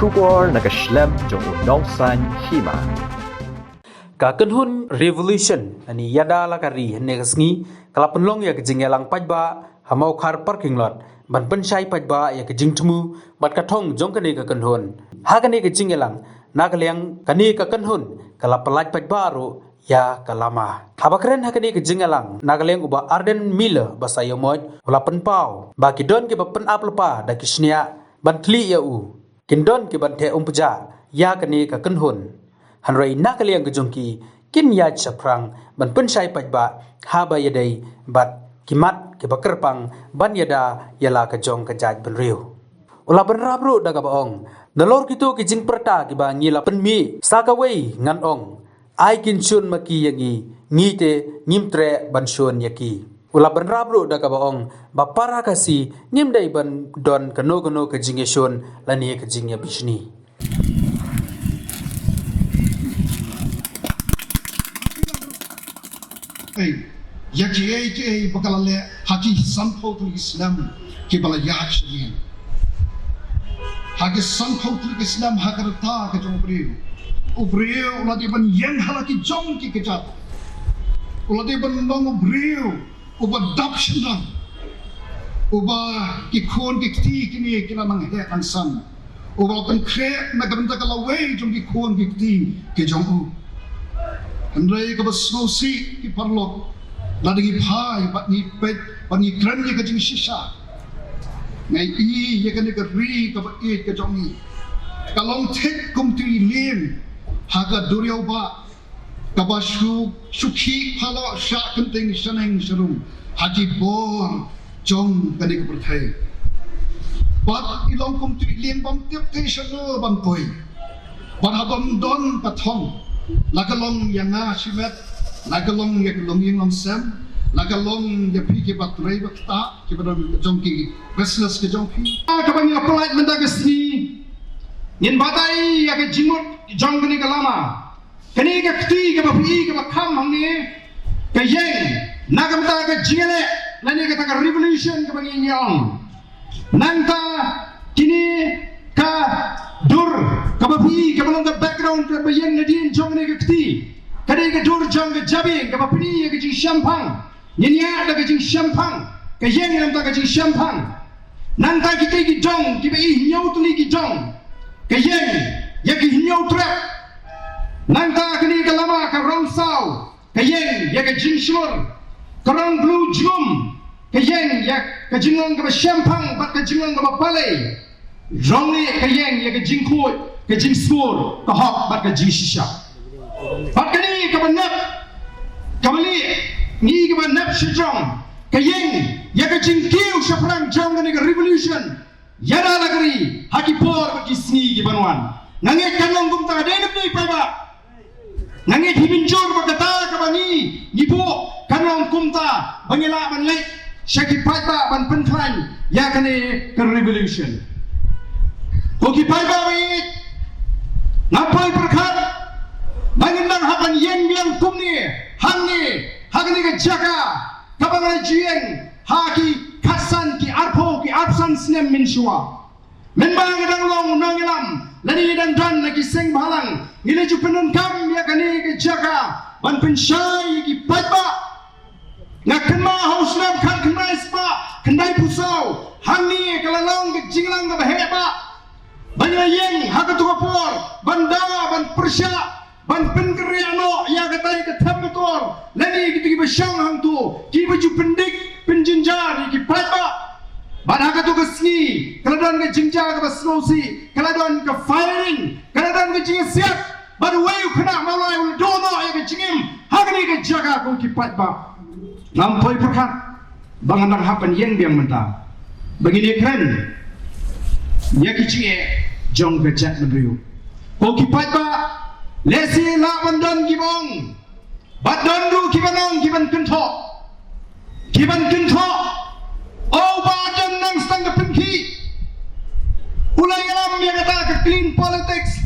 Shubor nag-slam jong unongsan Hima. Kakenhun revolution ani yada lakari negasngi kalapenlong ya kejingelang pajba hamau khar parking lot ban pensyai pajba ya kejingtemu bat katong jong kani kakenhun hagani kejingelang nagaliang kani kakenhun kalapelaj pajba ro ya kalama habakren hakani kejingelang nagaliang uba Ardent mila basa yomoj ulapen pau bagi don ke bapen aplepa da Shniah ban Thlieh ya u kindon ke ban Theh Umpjah ya kani kakenhun hanrei nakaliang kejongki kin ya chaprang ban pensyai pajba haba yadai bat kimat ke bakerpang ban yada yala kejong kejaj benriu ula benrabru daga baong nalor kitu kijing perta ki ba ngila penmi sakawei ngan ong ai kin chun maki yangi ngite ngimtre ban shun yaki ula benrabru daga baong bapara kasi ngimdai ban don kano kejing shun lani kejing ya bishni Yaki bakalalle haki sanpautul Islam kibala yakshien haki sanpautul Islam hakarta ke jong ubriu uladi ban yang halaki jong ki kejat uladi ban nong ubriu uba dapshna uba ki khon ki ti kini kina nang he ansan uba ban kre nagabanta kalawe jong ki khon ki ti ke jong u Andai ke basnosi ki parlok ladagi phai bat ni pet bat ni kran ye ke jing shisha ngai i ye ke ni ke ri ke ba e ke jong ni kalong tek kum tu lim haga duriau ba ka ba sukhi phalo sha kenting shaneng sharum haji bor jong ke ni ke perthai bat ilong kum tu lim bam tiap te shano bam poi bat habam don pathong lagalong yang shimet lagalong yang long yang long sem lagalong yang pi ke batrai bakta ke badon jongki business ke jongki ka bang apply mendagasni nin batai ya ke jimut jongni kalama kani ke kti ke bapi ke bakam hangni ke yeng nagamta ke jingele lani ke ta revolution ke bang nyong nangta kini ka dur kabapi kabalong ka background ka bayan nadin jong ne kati kadi ka dur jong ka jabi ka bapini ka jing champang nyenya da ka jing champang ka yeng nam ta ka jing champang nan ta ki ki jong ki bai nyau tu ni ki jong ka yeng ya ki nyau trap nan ta ka ni ka lama ka rong sau ka yeng ya ka jing shur ka rong blue jum ka yeng ya ka jingong ka champang bat ka jingong ka palai rong ni ka yeng ya ka jing khoi ka jing spor ka hok bat ka jing shisha bat ka ni ka banap ka mali ni ka banap shijong ka yeng ya ka jing kiu shaprang jong ni ka revolution yada lagri haki por ka kisni ki banwan nange kanong kum ta denep ni pa ba nange hibinjor ba kata ka bani ni po kanong kum ta bangila ban lek shaki pa ba ban pentran ya ka ni ka revolution Koki pai bawit ngapai perkat bangindang hakan yen biang kumni hangni hagni ke jaka kabangai jieng haki kasan ki arpo ki absan snem min shua men bangidang long nangilam lani dan dan lagi seng balang ngile ju penun kam ya kani ke jaka ban pensyai ki paiba ngakan ma hauslam kan kenai spa kendai pusau hangni kalalong ke jinglang ke baheba banyak yang hak tu kapor, bandara, ban persya, ban penkeriano, yang kata yang ketam betul. Lani kita kiba syang hang tu, kiba ju pendik, penjenjar, kiba paiba. Ban hak tu kesni, keladaan ke jenjar ke basnosi, keladaan ke firing, keladaan ke jengar siap. Ban wayu kena malai ul dono yang ke jengim, hak ni ke jaga ku kiba paiba. Lampoi perkat, bangan hapan yang biang mentah. Begini keren. Ya kicing jong kejat negeriu. Kau kipat ba lesi la bandon kibong. Badon du kibanong kiban kentok. Kiban kentok. Oh badon nang stang kepengki. Ulai alam yang kata ke clean politics.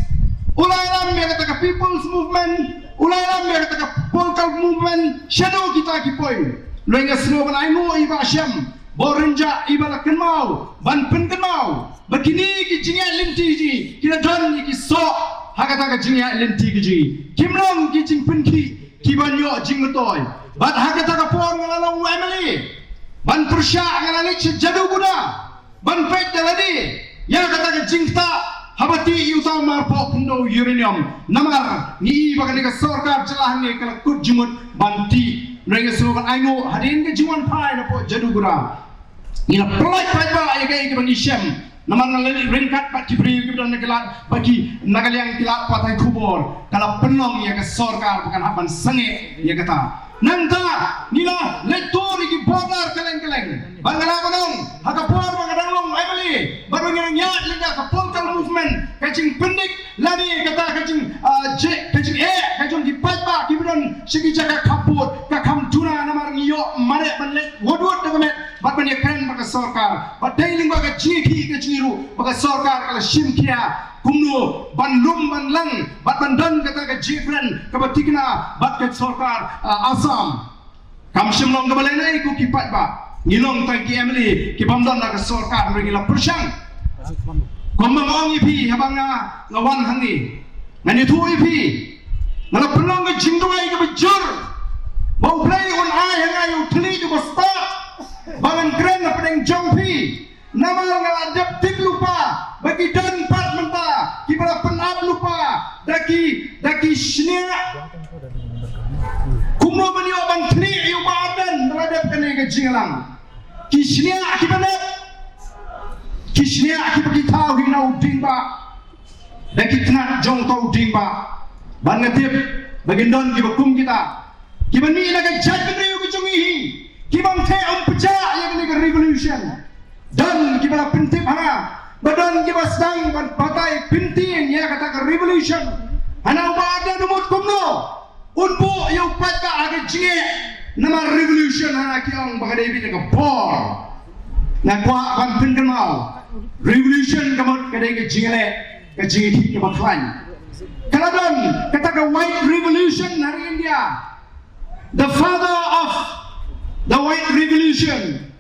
Ulai alam yang kata ke people's movement. Ulai alam yang kata ke political movement. Shadow kita kipoy. Luenga semua banai mo iba syam. Borenja iba lakan mau. Ban pen kan mau. Begini ki jinga linti ji, kina don ki so, hakata ka jinga linti ki ji. Kimlong ki jing penki, ki banyo jing metoy. Bat hakata ka por ngalalong Emily. Ban persya ngalalik sejadu guna. Ban pek daladi. Ya kata ka jingta habati utama marpo pundo uranium. Namar ni bagan ka sorkar celah ni kala kut jumut banti. Mereka serukan aingo hadin ke jiwan pai na po jadu guna. Ina pelai pai ya kai ke bang Isyam. Namar ngalalik ringkat pat kibri ke dan negelat bagi nagaliang kilat patai kubur. Kalau penong ya ke sorkar bukan haban sengit ya kata. Nanta nila lektor iki bodar keleng-keleng bangala konong hakapor bangadang Emily baru ngang nyat lenga ka political movement kacing pendik lani kata kacing kacing kacing dipatba kibron sigi jaga kaput ka kamtuna namar ngiyo mare banlet wodot dengan bat ban yakren baka sorkar bat dailing baka jiki ka jiru baka sorkar kala shimkia kumno bandum banlang bat bandan kata ka jifren ka batikna bat ka sorkar asam kam shimlong ka balena iku kipat ba ngilong ta ki Emily ki bamdan ka sorkar ngila persyang komang ong ipi habanga ngawan hangi ngani tu ipi ngala penong ka jingdoi ka bejur bau play on ai hangai Thlieh tu basta bangan keren na pedeng jongpi nama ngala adaptif lupa bagi dan pat menta kibara Pynap lupa daki Shniah kumno banyo bang Thlieh yu Ardent terhadap kene ke jinglang ki Shniah ki Pynap ki Shniah ki bagi tahu hina uding ba daki kena jong tau uding ba ban ngatip bagi don ki bakum kita ki bani la ka jat bani ku chungi ki bang Theh Umpjah ya kene ke revolution dan kita pintip hana badan kita sedang batai pinting ya kata ke revolution hana ada numut kumno unbu yang patka aga jinge nama revolution hana kiong bagade bi ke bor na kwa ban pinkan mau revolution kamot kade ke jingle ke jingi ke baklan kaladon kata ke white revolution hari India the father of the white revolution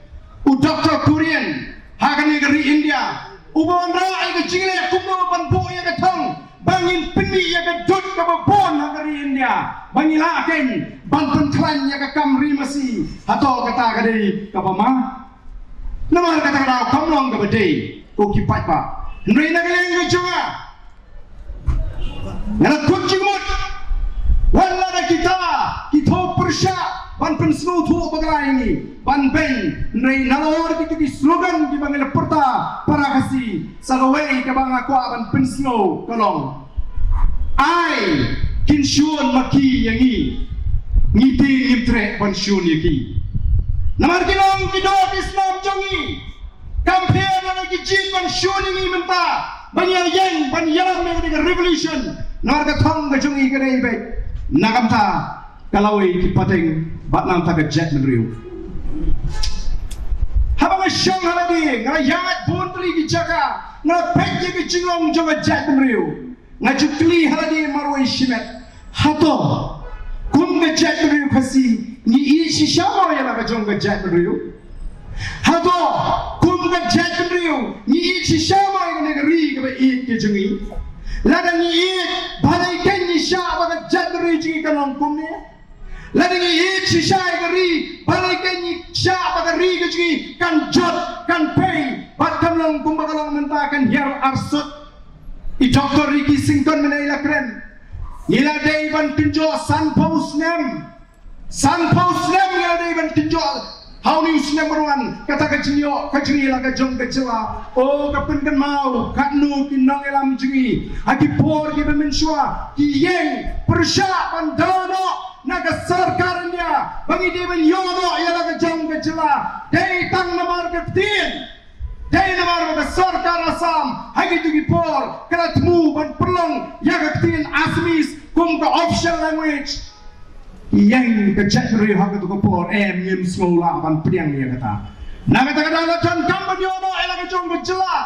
Dr. Korean hakani ke India ubon ra ke jingle kumno panpo ya ke thong bangin pinmi ya ke dut ke bon hakari India bangila ken ban klan ya ke kamri masi hato kata kade ke pama nama kata kata kamlong ke bede ko kipat ba ndri na ke yang juga ngala kunjimut wala da kita persya ban pensnu tu bagala ini ban ben nei nalor ki slogan ki bangala perta para kasi sagawai ka bang aku ban pensnu kolong ai kinsyun maki yangi ngiti ngimtre pensyun yaki namar kinong kidot Islam jongi campaign na ki jin pensyun ini menta banyang yang banyang me revolution namar ka thong ka jongi ka dei be nakamta kalawai ki pateng batnam ta ka jet menriu habang syang haladi ngara yangat bontri ki jaka ngara pekje ki jinglong jonga jet menriu ngajukli haladi marwai shimet hato kum ka jet menriu khasi ni ishi shamo ya ka jonga jet menriu hato kum ka jet menriu ni ishi shamo ya ka ri ka ba it ki jungi ladang ni it bhalai ken ni sha ba ka jet menriu jingi kalong kum ni ladang ni shisai gari balai kenyi sya bagari gaji kan jot kan pay bat kamlong kumbakalong mentakan yer arsut I doktor Ricky Sington menaila keren nila day ban pinjo san post nem nila day ban pinjo how news number 1 kata kajinyo kajinila kajong kajela o kapin kan mau katnu kinang elam jingi aki por ki bemensua ki yeng persya pandano naga sarkarnya bagi dia yono ialah kejang kejela dai tang namar keftin dai namar ke sarkar asam hagi tu gipor kala temu ban perlong ya keftin asmis kum ke official language yang kejat dari hak tu gipor ngim sekolah ban priang dia kata naga takada tan kamban yono ialah kejang kejela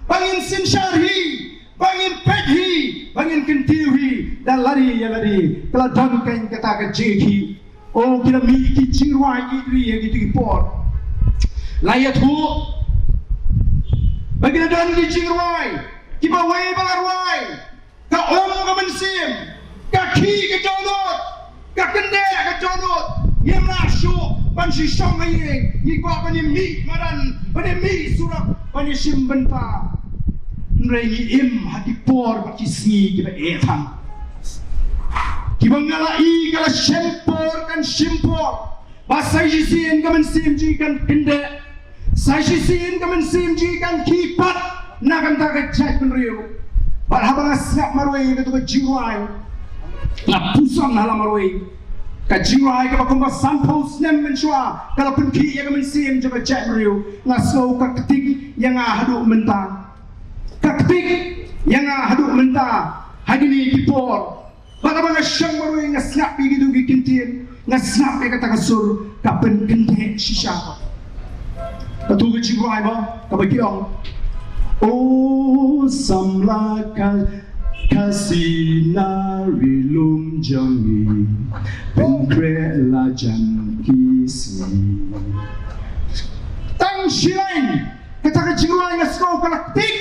bangin sin syarhi bangin pedhi bangin kentiwi dan lari ya lari kalau don kain kata ke jeki oh kita miki cirwai idri ya gitu por layat hu bagi dan di jingrai Kiba wei balarwai ka ka mensim ka ki ka jonot ka kende ka jonot yem la shu ban shi shong ai ni kwa ban mi madan ban mi surak ban shim benta nrei im hati por ba ki sni ki ba etan ki bangala I kala shempor kan shimpor ba sai ji sin ka mensim ji kan kende sai ji sin ka mensim ji kan ki pat nakan tak cek menriu, barhabang asap marway itu ke jiwai, ngapusam nalar marway, ke jiwai ke bakumba sampos nem mensua, kalau pergi yang mensim juga cek menriu, ngasau ke ketik yang haduk mentah, ketik yang haduk mentah, hari ni kipor, barhabang asyam marway ngasap begitu gikintin, ngasap kata kasur, kapen kentek shisha, ketu ke jiwai ba, kabagiong. Oh, samla kasina rilum jangi penkre la jangkisi tang shilai kata ka jingwai ngasko kalaktik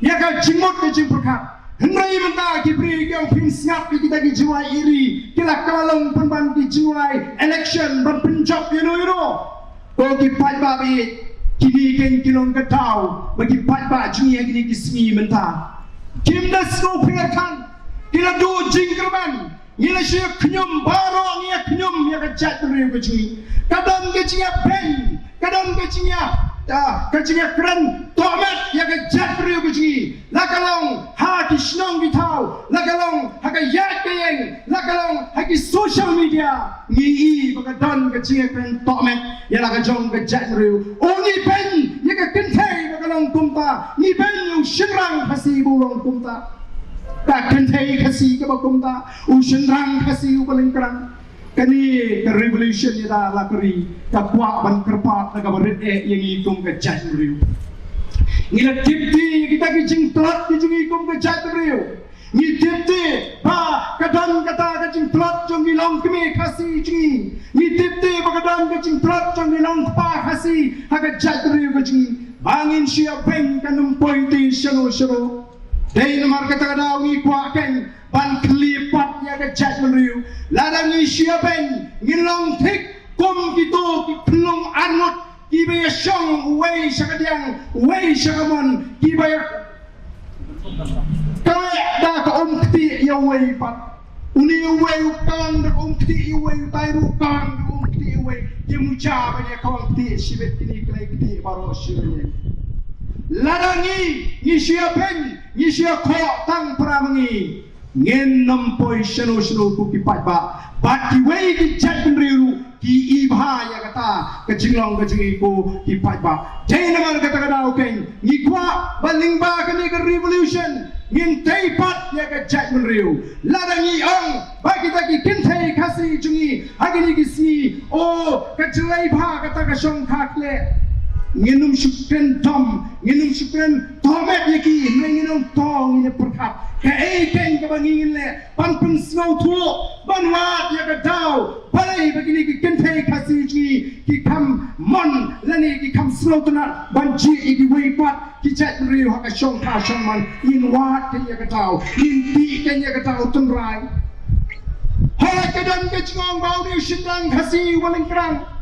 ya ka jingmot ka jingperkat hendai menta ki beri yang pin snap kita ki jingwai iri kila kalong penban ki jingwai election ban penjob you know ko ki pai babi kini ken kilong ketau bagi pat juni yang kini kismi mentah kim dah snow pengerkan kila do jingkerban ngila syek kenyum barong ya kenyum ya kejat teriu kejui kadang kecinya pen kadang kecinya keren tomat ya kejat teriu kejui lakalong ha kisnong kitau lakalong ha kayat kayeng lakalong ha ki social media ngi bagadan kecinya keren tomat ya lakajong kejat teriu oni pen ya kentai lakalong kumta ni pen yung shinrang kasi bulong kumta ka kentai kasi ka kumta u shinrang kasi u balingkrang kani ka revolution ya lakari ka kwa ban kerpat na kabarit yang ikum ka jadriu ngila tipti kita ki jingtlat ki ikum ka jadriu ni tipti ba kadang kata ka jingtlat jong ilong kemi kasi jingi ni tipti ba kadang ka jingtlat jong ilong pa kasi ha ka jadriu ka jingi bangin siya pen kanum pointi shano dai nomor kata daw ni kwa ken ban klipat ya ke chat menriu ladang ni siapen ngilong tik kom gitu ki plong anut ki be shong wei sakadiang wei sakamon ki be kaya da ka kti ya wei pat uni wei kan da kti wei tairu kan da kti wei ki mucha ba ya ka kti sibet kini klai kti baro sibet ladangi ni siapen ni sia ko tang pramangi ngen nampoi shano ku ki patba bat ki wei ki chat riu ki ibha ya kata ke jinglong ke jingi ko ki patba jai naman kata kada oken ni kwa balingba kani ke revolution ngin tai pat ya ke chat riu ladangi ang ba kita ki kintai kasi jingi agini ki si o ke jai bha kata ka shong khakle nginum syukren tom nginum syukren tomet yaki nginum tong ini perkat ke ken ke bangin le pan pun snow tu ban wat ya ke dau balai begini ki kentai kasi ji ki kam mon lani ki kam snow tunat ban ji ki wei pat ki chat riu ha ka shong pa shong man in wat ke ya ke dau in ti ke ya ke dau tun rai ha ke dan ke chong bau ni shindang kasi walingkrang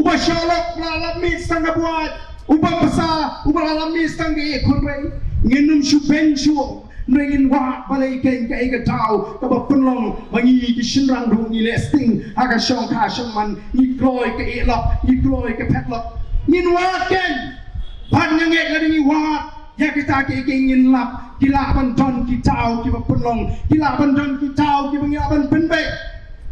ubah syalok lalat mis tangga buat ubah besar ubah lalat mis tangga ekor rei nginum syupen syuk nengin wat balai ken ke ega tau kaba penlong mangi ki shinrang ru ni lesting aga syong ka syong man ni kloi ke elok ni kloi ke petlok ngin wat ken pan nyanget lagi ni wat ya kita ke ingin lap kila banton ki tau ki penlong kila banton ki tau ki bangi aban penbek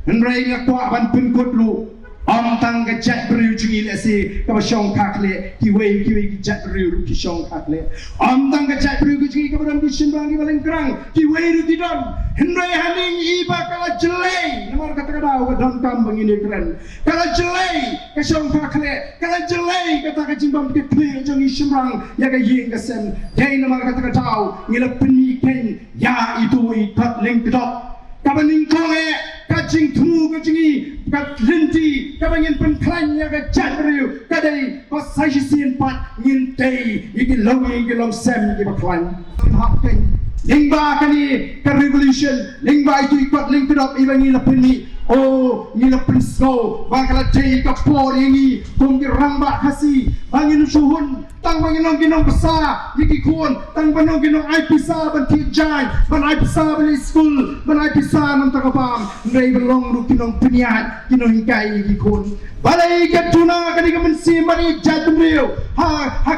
nrei ngakwa ban penkot lu Om tang ke chat beriu jingi lesi kaba syong kakle ki wei ki chat beriu ki syong kakle om tang ke chat beriu jingi kaba dam ki shinbang ki baling kerang ki wei ru tidon hendrai haning iba kala jelei nomor kata kada don kam bangini keren kala jelei ke syong kakle kala jelei kata ke jimbam ki ple jingi shinbang ya ke yeng ke sen dei nomor kata kada ngila peniken ya itu ikat ling kedok kaba ning konge kajing tu kajingi kat linti kabangin penklan ya ka jadriu kadai ko sajisin pat ngin tei igi long sem igi baklan hakken lingba kani ka revolution lingba itu ikut link kedop ibangi lapeni oh ni lapin snow bangkala tei ka por ini kum di ramba kasi bangin suhun tang bangin ginong besar yiki kun tang banong ginong ai pisa ban ti jai ban ai pisa ban school ban ai pisa nam takapam ngai belong lu ginong peniat ginong hikai yiki kun balai ke tuna kani ka mensi mari jat beriu ha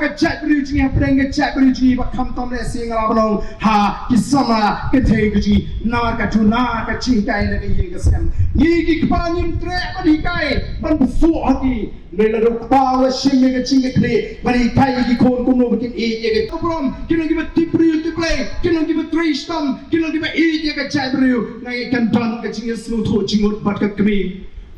ka jat beriu jingi apreng ke jat beriu jingi ba kham tom le singala banong ha kisama ke thei ji na ka tuna ka cingkai le ye ka sem ni ki kpanin tre ban hikai ban fu ati ngai la do pa wa shim ke cingke kle ban hikai ki kon kum no bikin e ye ke problem kino ki ba tipriu ti play kino ki ba three stam kino ki ba e ye ka jat beriu ngai kan don ka jingi snu tho jingut bat ka kmi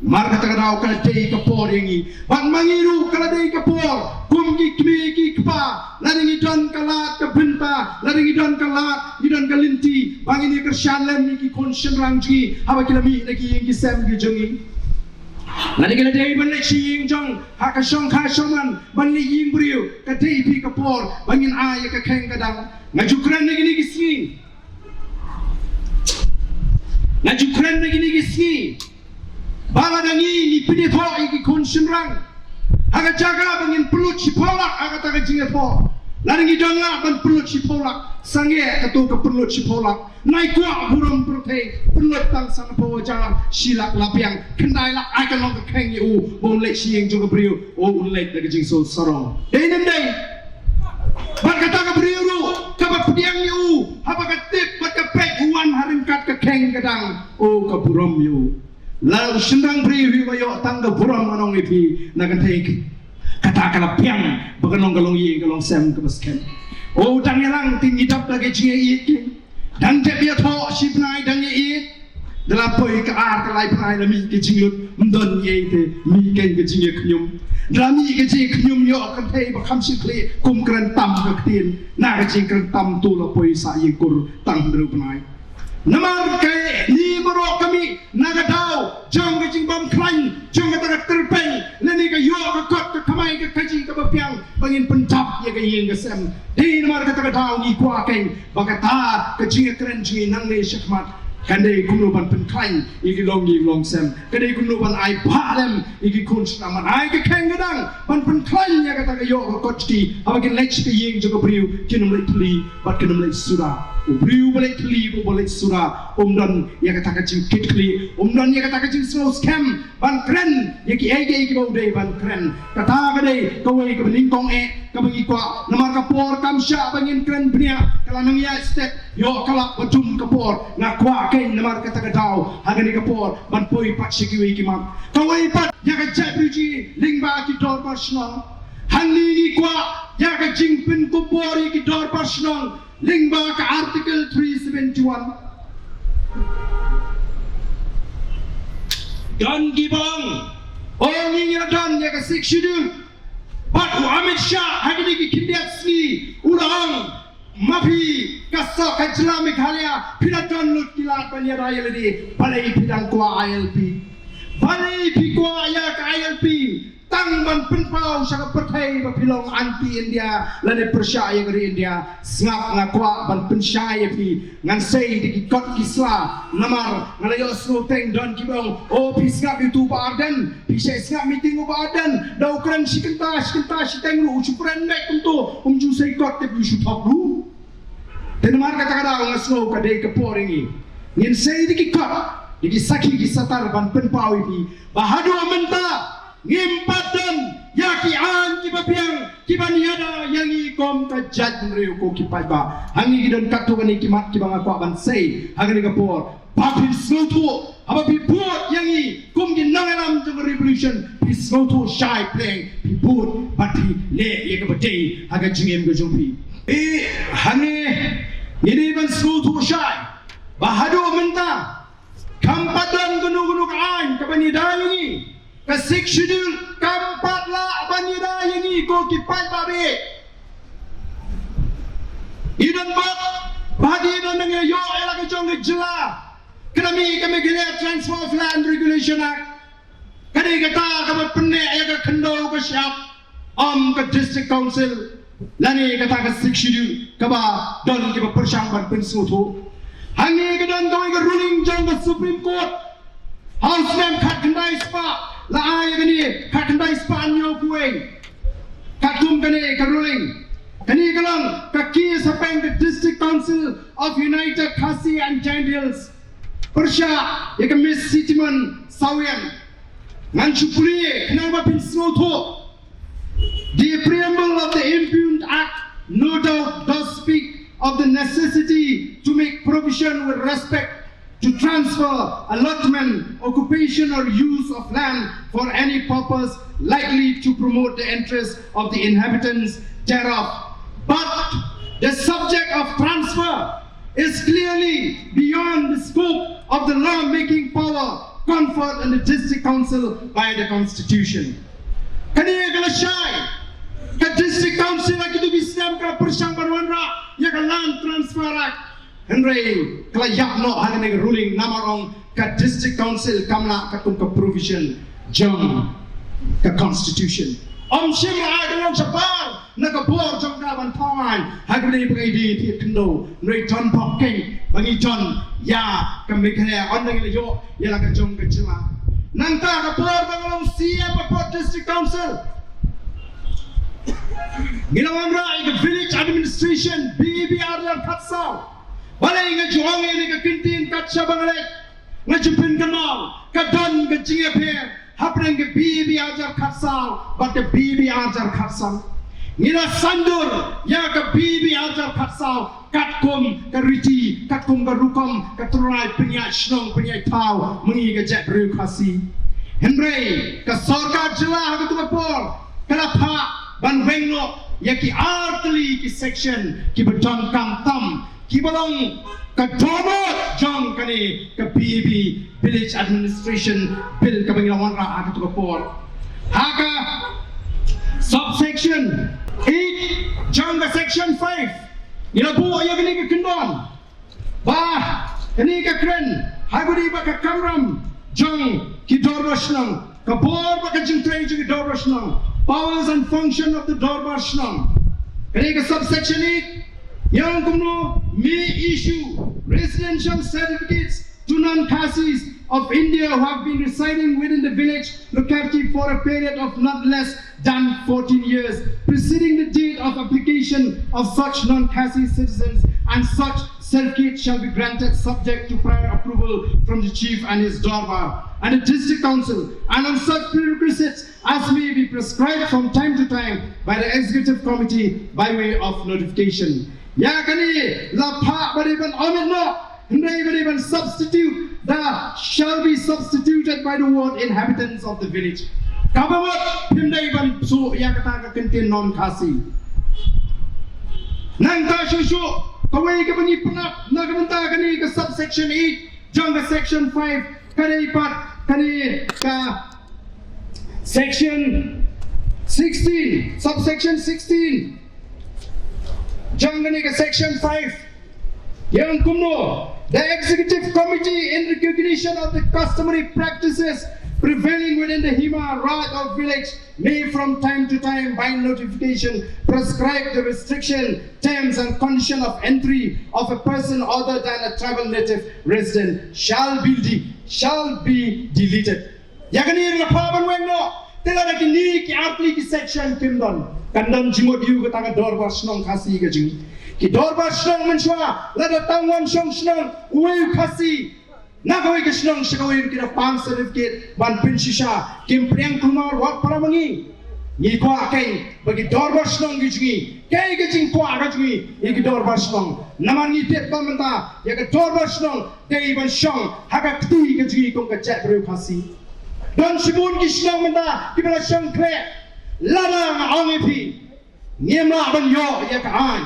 mar kata kadau kala dei kapor yangi ban mangiru kala dei kapor kum ki kmi ki kpa laringi don kala ka benta laringi don kala idon kalinti bangini kershan lem ki konsyen rangji haba kilami lagi yang ki sem ki jongi lani kala dei ban le ching jong ha ka shong kha shoman ban li ying briu ka dei pi kapor bangin ay ka kheng kadang ngajukran lagi ni ki sing ngajukran lagi ni ki sing bala dangi ni pidetho iki konsenrang aga jaga bangin pelut cipolak aga taga jingetho laringi donga ban pelut cipolak sange kato ka pelut cipolak nai kwa buram prote pelut tang sang po jalan silak lapiang kendai lak ai kan long ka kheng yu bon le sieng jo ka briu o un le daga jing so sarong dei nem dei ban kata ka briu ru ka ba pdiang yu haba ka tip ba ka pek huan harim kat ka kheng kadang o ka buram yu lalu sendang beri bayo tangga buram anong ipi nagan take kata kala piang baganong galong ye galong sem kemasken oh dang yalang tinggi dap lagi jinge it dan je biya tho sipnai dang ye it dalam poi ka ar ka lai pnai la mi ke jingut mdon ye te mi ken ke jinge knyum dalam mi ke jinge knyum yo kan thei ba kham si kle kum kran tam ka tin na ka jing kran tam tu la poi sa ye kur tang dru pnai namar ke ni bro kami nagadau jong ke jing bam klan jong ke tak terpeng leni ke yo ke kot ke kamai ke kaji ke bapiang bangin pencap ye ke yeng ke sem di namar ke tak dau ni kwa keng bakata ke jing kren jing nang ne shakmat kandai kumno ban pen klan iki long sem kandai kumno ban ai palem iki kun snaman ai ke keng gadang ban pen klan ye ke tak yo ke kot ti abagin lech ke yeng jo ke briu kinum le tli bat kinum le sura Ubriu balik Thlieh balik surah dan ya kata kacing kit kli dan ya kata kacing slow scam ban keren ya ki ege ki bau dei ban keren kata kadai kawai ke beningkong ka bagi kwa namar kapor kamsha bangin keren bnia kala nang ya step yo kala bajum kapor na kwa ken namar kata kadau hagani kapor ban poi pat shikiwi ki mak kawai pat ya ka jabruji lingba ki dor pasnong hanni kwa ya ka jingpin kupori ki dor pasnong lingba ke artikel 371 Don Gibong orang yang don ya ke 6 schedule Pak Amit Shah hari ini kindiat sni ulang mafi kasok kajla Meghalaya pidang don lut kilat banyak raya lagi balai pidang kuah ILP balai pikwa ya ke ILP tang ban penpau sangat pertai bapilong anti India lane percaya dari India ngap ngakwa ban pensyaya pi ngan sei di kot kisla namar ngalayo sloteng don kibong oh pi ngap itu ba Ardent pi sei ngap meeting ba Ardent da ukran sikenta siteng lu supren mek untuk umju sei kot te bisu thaplu tenmar kata-kata ngaslo kadai keporingi ngin sei di kot di saki di satar ban penpau pi bahadu menta ngimpadan yaki an kibapiang kibaniada yangi kom kajat meriu ko kipaiba hangi gidon katu kani kimat kibang aku aban sei hagani kapor papin slotu abapi buat yangi kom ginangalam jeng revolution pi slotu shai pleng pi buat pati le ye kabate haga jingem gejumpi hangi ini ban slotu shai bahadu menta kampadan gunung-gunung an kabani dayangi Kasik schedule kampatlah banira ini ko kipai babe. Idan bat bagi dan dengan yo elak jong jela. kami gila Transfer of Land Regulation Act. Kani kata kami penek ya ke kendau ke siap ke District Council. Lani kata ke Schedule kaba don kiba persangban pensutu. Hangi ke don kau ke ruling jang ke Supreme Court. House mem kat kendai spa la ay kani kat kendai spa anyo kueng. Katum kani ke ruling. Kani kalang kaki sapeng ke District Council of United Khasi and Giant Hills. Persya ya ke Miss Sitiman Sawian. Nganchu Thlieh kenapa pensutu. The preamble of the Impugned Act no doubt does speak of the necessity to make provision with respect to transfer, allotment, occupation or use of land for any purpose likely to promote the interests of the inhabitants thereof. But the subject of transfer is clearly beyond the scope of the law-making power conferred on the District Council by the Constitution. Kani galashay ka District Council lagi tu bisam ka persang barwanra ya ka land transfer act henry kelayak no hangane ruling namarong ka District Council kamla ka tung ka provision jam ka Constitution shim agawang sapar nakabor jam ka bantawan hagni pagidi ti kendo nri ton pokeng bangi ton ya ka mekaya ondang yo ya la ka jom ka chila nanta ka por bangalong siya pa District Council. Ginawan ra ika village administration BBR lang katsaw. Balay nga juang ini ka kintin katsa bangalet. Nga jupin kanal kadon ka jingaper hapren ka BBR jar katsaw but the BBR jar katsaw. Ngina sandur ya ka BBR jar katsaw katkum ka riti katkum ka rukom ka turai penyai shnong penyai tau mengi ka jet bru khasi. Henry ka sarkar jila ka tukapor kalapa ban wengno yaki artli ki section ki beton kam tam ki balong ka domo jong kani ka BB village administration bill ka bangilawan ra ka tukapor haka subsection 8 jong ka section 5 ila bu ya kani ka kendon ba kani ka kren hagudi ba ka kamram jong ki dorosnang kabor ba ka jingtray ki dorosnang powers and function of the Dorbar Shnam. Kani subsection 8 yang kumno may issue residential certificates to non-Khasis of India who have been residing within the village locality for a period of not less than 14 years preceding the date of application of such non-Khasi citizens, and such certificate shall be granted subject to prior approval from the chief and his Dorbar and the district council, and on such prerequisites as may be prescribed from time to time by the executive committee by way of notification. Ya kani la pa bariban omidno hindi bariban substitute that shall be substituted by the word inhabitants of the village. Kabawat hindi ban so ya kata ka kentin non Khasi. Nang ta shushu kawai ka bangi Pynap nagamanta kani ka subsection 8 jang ka section 5 kani pat kani ka section 16 subsection 16 jangani ka section 5 yang kumno the executive committee in recognition of the customary practices prevailing within the Hima Raj of village may from time to time by notification prescribe the restriction, terms and condition of entry of a person other than a tribal native resident shall be deleted. Yakani lapaban wengno tela kini ki artli ki section kimdon kandam jimot yu ka tanga Dorbar Shnong Khasi ka jing ki Dorbar Shnong menshwa la da tangwan shong Shnong uwe Khasi na kawai ka Shnong shikawai ki da pan certificate ban pinshisha kim priang kumar wat paramangi ni kwa kai bagi Dorbar Shnong ki jingi kai ka jing kwa ka jingi ki Dorbar Shnong naman ni tet pamanta ya ka Dorbar Shnong kai ban shong haka kti ka jingi kong ka jet bru Khasi don sibun ki Shnong menta ki bala shong kre lada nga ongipi ngema ban yo ya ka an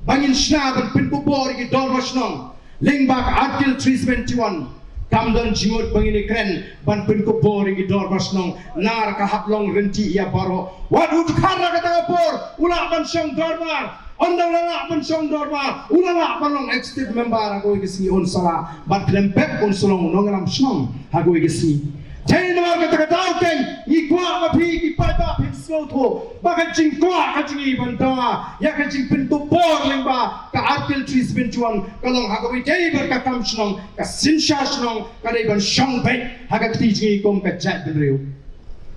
bangin Shniah ban pinpupor ki Dorbar Shnong lingbak article 371 kamdon jimot bangin kren ban pinpupor ki Dorbar Shnong nar ka haplong renti ya baro wat ut khara ka ta por ula ban shong Dorbar Onda lala pan song dorma, ulala pan long extended member ako igisi on sala, but lempep on solong nongalam song ako igisi. Jai nama kata-kata ken, ni kuah mapi ki pada pinslo to, baka jing kuah ka jing iban tawa, ya ka jing pintu por lengba ka artil trees bentuan, kalong ako jai berkakam song, ka sinsha song, ka iban song bet, haka kati jing ikom ka jat benriu.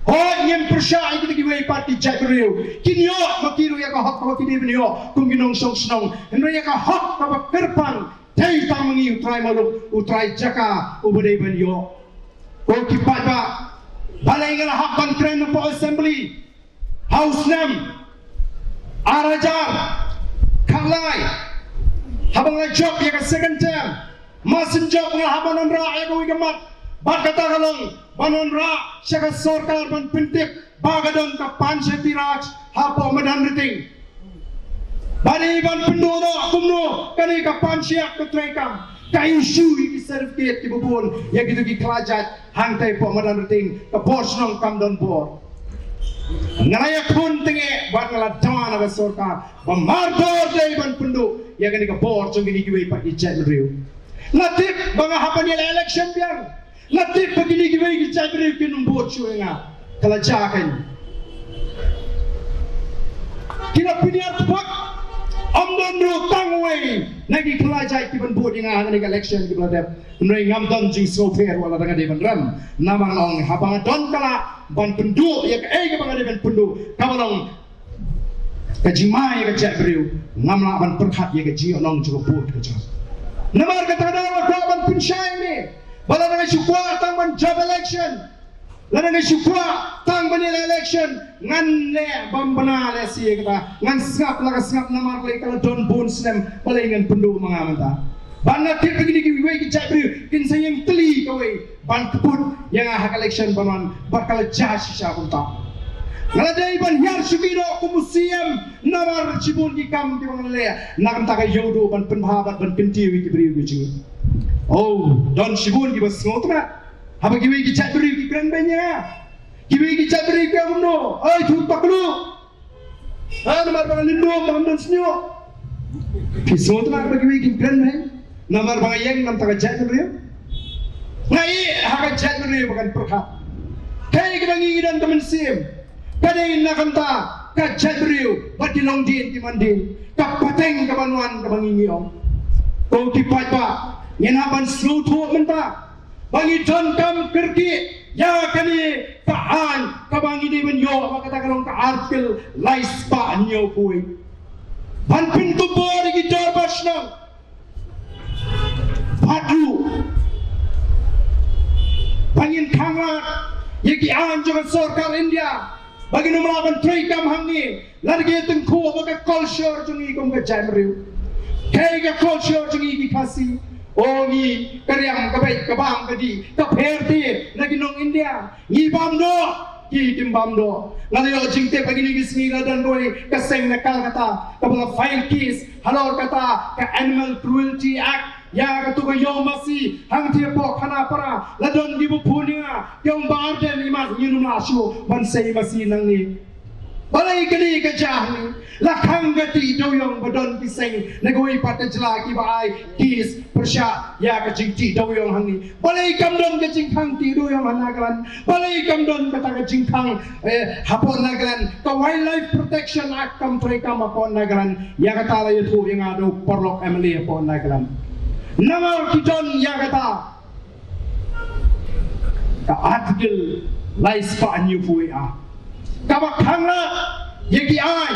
Oh, yang persya itu dikiwai parti jat benriu. Kinyo makiru ya ka hak ka kini benyo, kung ginong song song, henry ya ka hak ka kerpang, jai tamangi utrai maluk, utrai jaka ubadai benyo. Kau kipat ba, balai ngala hakban keren po assembly, house nem, arajar, Thlieh, habang la job ya ka second term, masin job ngala habang nonra ya ko igamat, bat kata kalong, banonra siya ka sorkar ban pintik, bagadon ka pansyati raj, hapo madan riting. Bani ban pendono, kumno, kani ka pansyak ka trekam. Kayu shui ki certificate ki bubun ya gitu ki kelajat hangtai po madan ruting ke bos nong kam don por ngalaya kun tenge buat ngala dana ba sorka pemardor dai ban pendu ya gani ke bor chung gini ki wei pak ijat riu natip banga hapan ya election biang natip begini ki wei ki ijat riu ki numbot chuenga kelajakan kina piniat pak Amdon ru tangway nagi kelajai ki ban bud inga ngani election ki bladep nai ngam don jing so fair wala daga de ban ram namang ong habang don kala ban pendu ya ke bang de ban pendu kabalong ka jimai ka chat briu ngam la ban perkhat ya ke ji onong ju bud ka cha namar ka tada wa ban pinshai ni bala daga shukwa tang ban job election lana ngai shukwa tang ban election ngan le bambana le si kata ngan sngap la sngap namar le kala don bon snem palai ngan pendu mga manta banna tip begini ki wei ki chabri kin sayang Thlieh ka wei ban keput yang hak election banon bakal jas sha kunta ngala dai ban yar shukino ku museum namar chibun ki kam di bang le nakam ta ka yodo ban penhabat ban pintiwi ki bri ki oh don shibun ki bas ngotra haba ki wei ki chabri ki kran banya kiwi ki chabri ka umno ai thu paklu namar bang lindo bang don snyo pisot na bagi wei ki kran hai namar bang yang nam ta chabri ngai haka chabri bakan perkha kai ki bang ngidan temen sim kadai nakam ta ka chabri bati long din ki mandin ka pateng ka banwan ka bang ngiom ko ki pa ngenaban slow thu menta bangi don kam kerki ya kani kaan kabangi di benyo makata kalong ka artikel Lypa nyo kui ban pintu bori ki darbas nang padu bangin kangat yaki anjong sorkar India bagi numalaban trekam hamni largi tengku baka culture jungi kong ka jamriu kaya ka culture jungi ki kasi Ogi karyang kabay kabam kadi kaperti lagi nong India ngibam do ki timbam do ngalayo jingte pagi ni gisnira dan boy kaseng nakal kata kabala file case halor kata ka Animal Cruelty Act ya katu ka yo masi hang tie po khana para ladon gibu punia yung Ardent imas nyinum lasu bansay masi nang ni balai kini ka jahni lakhang gati doyong badon kiseng nagoi patajla ki bai kis persya ya ka jingti doyong hangni balai kamdon ka jingkhang ti doyong hanagalan balai kamdon ka ta ka jingkhang hapon nagalan ka Wildlife Protection Act kam trekam hapon nagalan ya ka tala yutu yang ado porlok emily hapon nagalan namar kiton ya kata ka artikel Lypa new fuia kabak hangla yaki ai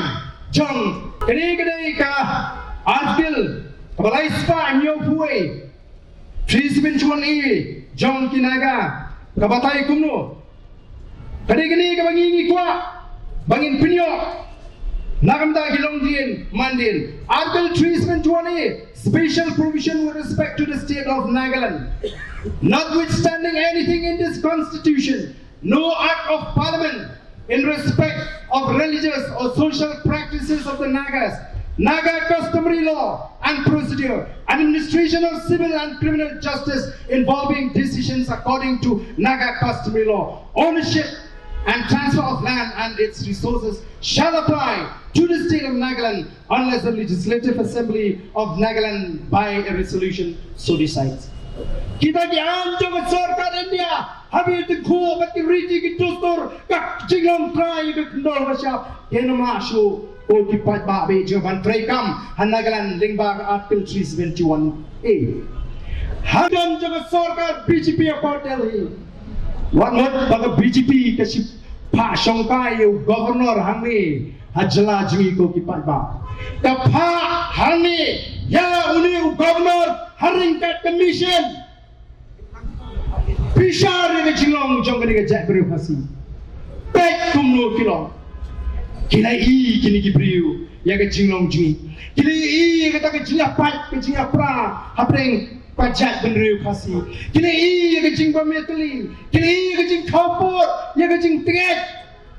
jong kene ka artikel kabalai Lypa nyo pui treatment chuan e jong kinaga kabatai kumno kene ka bangi kwa bangin pinyo nakamda kilong din mandin article treatment chuan e special provision with respect to the state of Nagaland notwithstanding anything in this constitution no act of parliament in respect of religious or social practices of the Nagas, Naga customary law and procedure, administration of civil and criminal justice involving decisions according to Naga customary law, ownership and transfer of land and its resources shall apply to the state of Nagaland unless the Legislative Assembly of Nagaland by a resolution so decides. Kita dianjur Sarkar India habis tekuk bagi riji kitustur kak jinglong trai ke kendor masyap kena masuk o kipat ba be jawaban trekam Nagaland lingba article 371A. Hadam jaga Sarkar BJP about Delhi. What baga BJP kasi Pak Shongkai Governor Hangni hajla jingi ko kipat ba. The Pak Hangni ya uni Governor Haringkat Commission Pisar dengan jinglong jong dengan Jack Beriu Hasi Pek kumno kilong Kila kini kibriu ya ke jinglong jingi Kila kata ke jingah pat ke jingah pra Hapreng pajak Beriu Hasi Kila ya ke jing pametli Kila ke jing kaupur ya ke jing tengek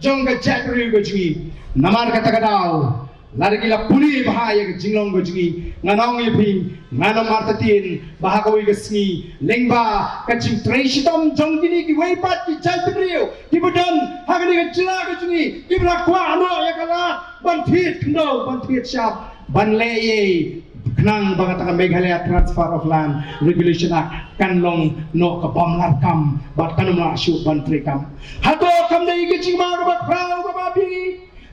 jong ke Jack Beriu ke jingi Namar kata kadau Lari gila puni bahaya ke jinglong ke jingi Nganong ipi Nganong martatin Bahakawi ke sengi Lengba Kacing tresitom jong gini ki weipat ki jai Beriu Ki badan Hakani ke jela ke jingi Ki berakwa anu ya kala Bantit kendo Bantit syap Ban leye Kenang bangatakan Meghalaya Transfer of Land Regulation Act Kanlong no ke bamlar kam Bat kanong masyuk ban trekam Hato kam dahi ke jingma ke bat prau ke babi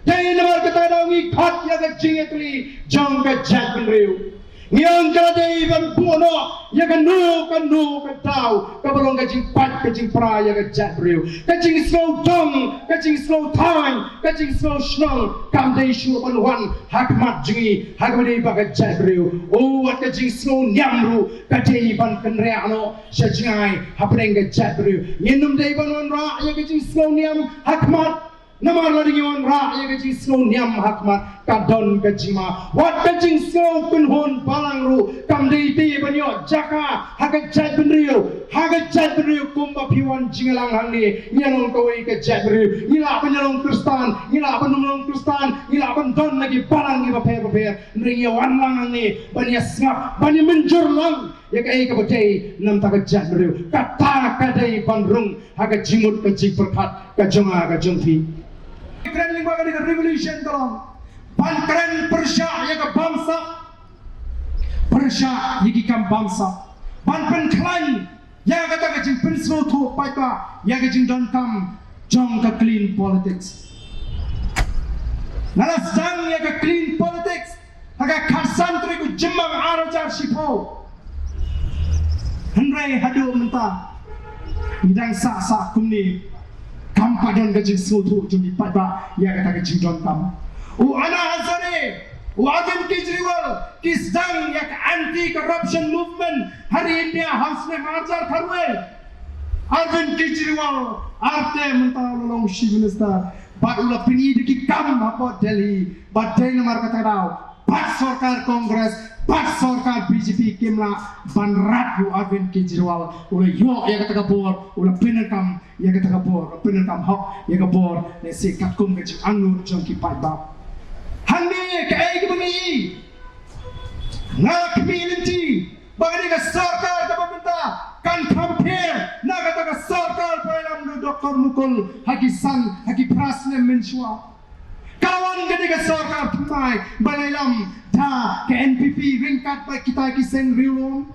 Dahil naman kata daw ni kat ya ke jingetli jong ke Jack Beriu. Ngiyang kala dahi ban puno ya ke nu ke tau kabalong ke jing pat ke jing pra ya ke Jack Beriu. Ke jing slow dong, ke jing slow time, ke jing slow snong kam dahi syu panuhan hakmat jingi hakmadi ba ke Jack Beriu. Oh at ke jing slow nyamru ke dahi ban kenreano sa jingai hapeng ke Jack Beriu. Nginum dahi ban ra ya ke jing slow nyam hakmat Namar lari ngiwan ra ya ke jing slow nyam hakmat kadon ke jima wat ke jing slow penhon balang ru kam dei ti banyo jaka haga Jack Beriu kumba piwan jingalang hangni nyalong kawai ke Jack Beriu ngila penyalong Kristan ngila penulung Kristan ngila pendon lagi balang ngi paper nringi wan lang hangni banya ngap banya menjur lang ya ke ke badai nam ta ke Jack Beriu kata kadai bandrung haga jimut ke jing perkat ke jonga ke jongfi keren lingwa ke revolution tolong ban keren persya ya ke bangsa persya yiki kam bangsa ban penklan ya kata ke jing penslo tu paika ya ke jing don kam jong ke clean politics nalas jang ya ke clean politics haga kasan triku jemang arajar sipo Henry hadu mentah Bidang sa kumni Kampadan ke jing sotu Jumbi padba Ya kata ke jing don kam Ana Hazare Ardent Kejriwal Kisdang ya ke anti-corruption movement Hari India House ne Hajar Tharwel Ardent Kejriwal Arte mentah lolong Chief Minister Bat ulah pini diki kam apa Delhi Bat day namar kata kau Bat Sarkar Kongres Bat Sarkar BJP Kimla Banrat yu Ardent Kejriwal Ula yo ya kata kapor Ula penekam ya kata kapor Penekam hok ya kapor Nesi katkum ke jing angur jong kipat bab Handi ke ai ke bengi Ngalak community Bagani ke Sarkar ke pemerintah Kan compare Na kata ke Sarkar Peralam Dr. Mukul Hakisan Haki Prasne Menshua Kawan ketika Sarkar Pumai Balailam dah ke NPP ringkat baik kita kiseng riulom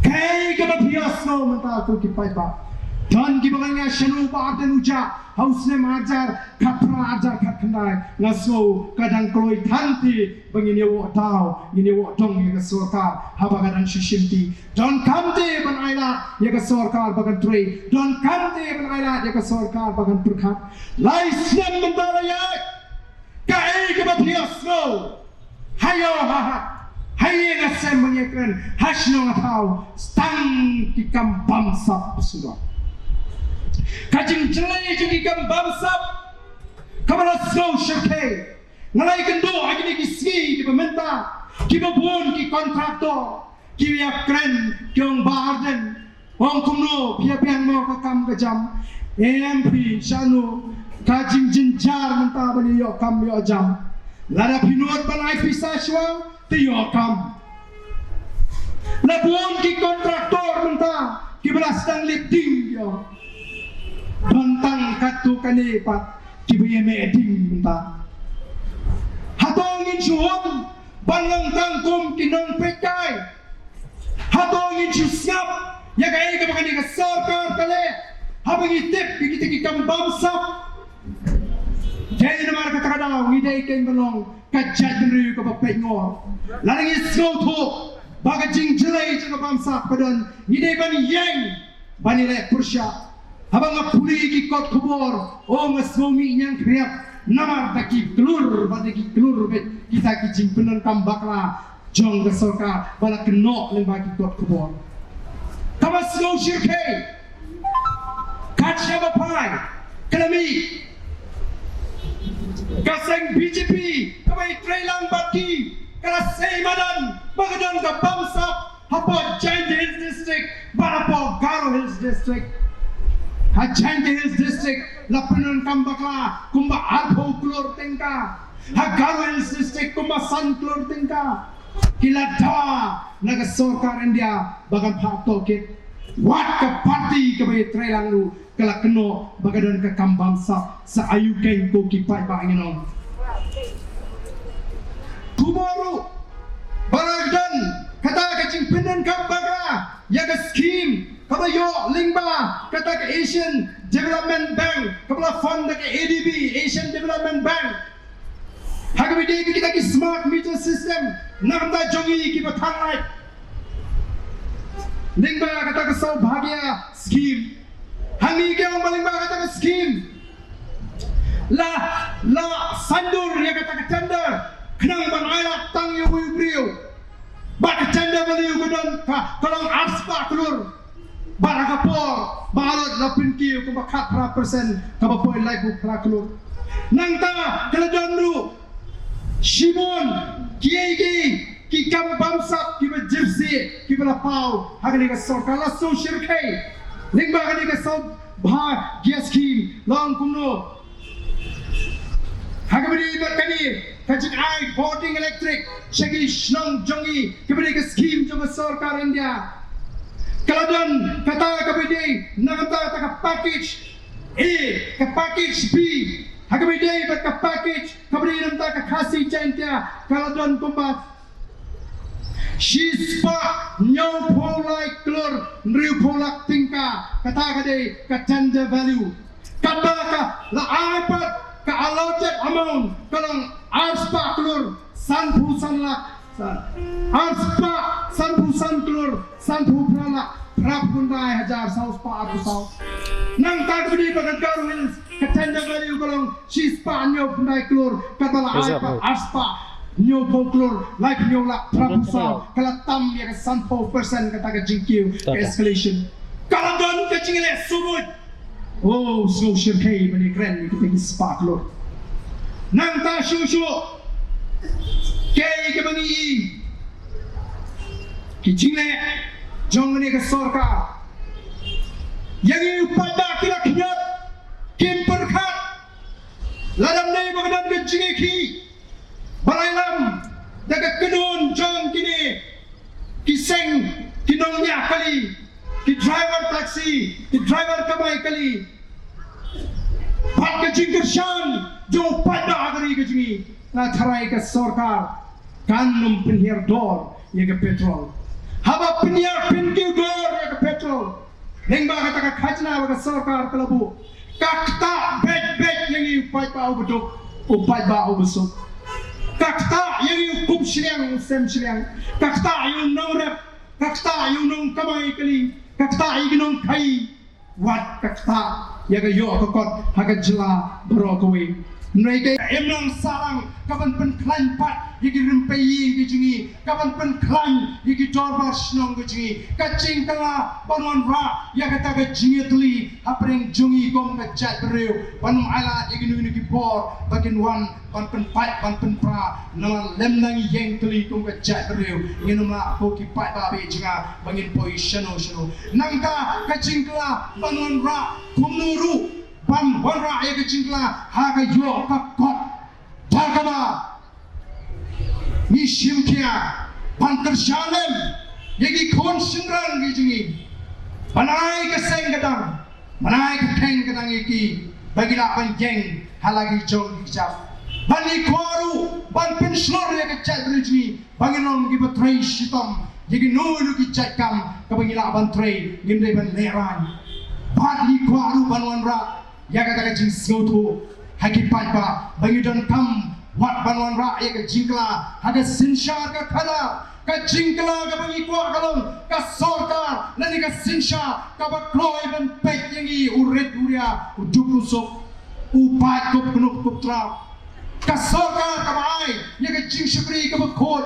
Kay kebabias no mentah tu kipai ba Dan kibangnya Shanu ba Ardent Umpjah Haus ne majar kapra ajar kat kendai ngaso kadang kloi tanti bangini wo tau ini wo dong ya Sarkar haba kadang shishimti don kamte ban aila ya Sarkar bagan trei don kamte ban aila ya Sarkar bagan perkat lai siam mentala ya kai kebabias no hayo ha haye ngasem menyekan hasno ngatau stang kikam bangsa sudah kajing jelai kikam bangsa kamala slow shake ngalai kendo agini kisi di pemerintah kibabun ki kontraktor kiyak kren kyong Ardent wong kumno piang mo kakam kajam MP Shanu kajing jinjar mentah bani yo kam yo jam Lada pinuat balai pisah syuang Tiyo kam Labuan ki kontraktor mentah Ki belas tang lipting yo Bantang angkat tu kane pat kibe me eding minta hatongin chuhon bangang tangkum kinong pekai hatongin chu siap ya kai ka bakani ka sarkar kale habang itip bigiti kambam sap jai namar ka takada ngidai ken balong kajat benriu ka papengor laring isgo tu baga jing jelai ka bamsa padan ngidai ban yang banile pursha habang apuli ki kot kubor o ngasgomi nyang kriap namar taki kelur badaki kelur bet kita ki jing penon kambakla jong ka sorka bala kenok leng bagi kot kubor kamas go shirke kacha bapai kalami kaseng BJP kamai trailang baki kala seimadan bagadan ka bamsa hapo Giant Hills District barapo Garo Hills District Giant Hills District lapunan kambakla kumba arpo klor tengka Garo Hills District kumba san klor tengka kilada naga sorkar India bagan patokit wat ke parti kebai trailang lu kala keno bagadan ke kambam sa ayu keng ko kipai ba nginom tomorrow baragdan kata kacing pinan kambaga yaga scheme kata yo lingba kata ke Asian Development Bank kala fund ke ADB Asian Development Bank hagabi de kita ki smart meter system namda jongi ki bathangai lingba kata ke saubhagya scheme hangi ke ang lingba kata ke scheme la sandur ya kata ke tender kenang ban ayat tang yu brio ba ke tender baliu godon ka kolong arspa kelur barakapor barot lapin ki ko bakat 1% ka ba poin like bu kelur nang ta kala donru Shimon kiegi ki kam bamsak ki ba gypsy ki ba pau hagani ka sorkala so shirke lingba hagani ka so bha gas scheme long kumno hagani ba kani kajin ai voting electric shagi shnong jongi ki ba ka scheme jo sorkar India kaladon kata ka bide nagata ta ka package A ka package B hagabi day bat ka package kabri namta ka khasi chaintia kaladon kumba shispa nyaw polai klor nriu polak tingka kata ka day ka tender value kata ka la iPad ka allotted amount kalang arspa klor sanpu sanlak arspa sanpu sanklor sanpu pralak prap kundai 1000 saus pa aku saus nang tagdi bagan Garo Hills katanda value kolong shispa nyo kundai klor katala iPad arspa nyo folklore like nyo la prap saus kala tam ya 100% kata ka jingkiu escalation kala don ka jingile subut oh so shirkei bani kren kita ki spa klor nang ta shushu kei ke bangi ki jingle jongni ka sorkar yang upada kila kinyat kim perkat ladam nei bagadan ke jinge ki balailam daga kedun jong kini kiseng kinongnya kali ki driver taxi ki driver kamai kali pat ke jingkershan jo pada agari ke jingi na tharai ka sorkar kanum pinhiar dor ya ke petrol haba pinhiar pinkiu dor ya ke petrol lengba kata ka khajna ka sorkar kalabu kakta bet yang upai pa ubuduk upai ba ubusuk kakta yang kup shliang sem shliang kakta yung nongrep kakta yung nong kamay kali kakta yung kai wat kakta yaga yo kokot haga jela brokowi Mereka emang sarang kapan pen klan pat yaki rempeyi gijingi kapan pen klan yaki torbar snong gijingi kacing kala banon ra yakata gijingi Thlieh apreng jungi gom kajat bereu panum ala yaki nuni kipor bagian wan pan pen pat pan pen pra nama lem nangi yang Thlieh gom kajat bereu nginum la ko ki pat babe jinga bangin poi shano nangka kacing kala banon ra kumnuru Pam wanra ya kecingla haga yo kakot takaba ni shimkia pan tershalem yagi kon sinrang gijingi manai ke seng gadang manai ke keng gadang iki bagi nak ban geng halagi jong kicap bani kwaru ban penslor ya kecap bridge bagi nom gi betray shitam jadi nulu kicap kam ka bagi nak ban tray nginde ban leran bani kwaru ban wanra ya kata jing snotu haki pajba bagi don kam wat ban wanra ya ke jingkla ada sinsha ka khala ka jingkla ka bagi kwa kalon ka sorka lani ka sinsha ka ba kloi ban pek yangi uret uria udupusok upat ko penuh putra ka sorka ka bai ya ke jing shukri ka ba khot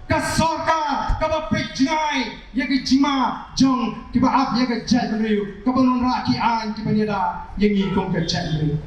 ka sorka ka ba pek jingai ya ke jima jong ki ba ap ya ke jat riu ka ba non ra ki an ki ba ni da yangi kong ka jat riu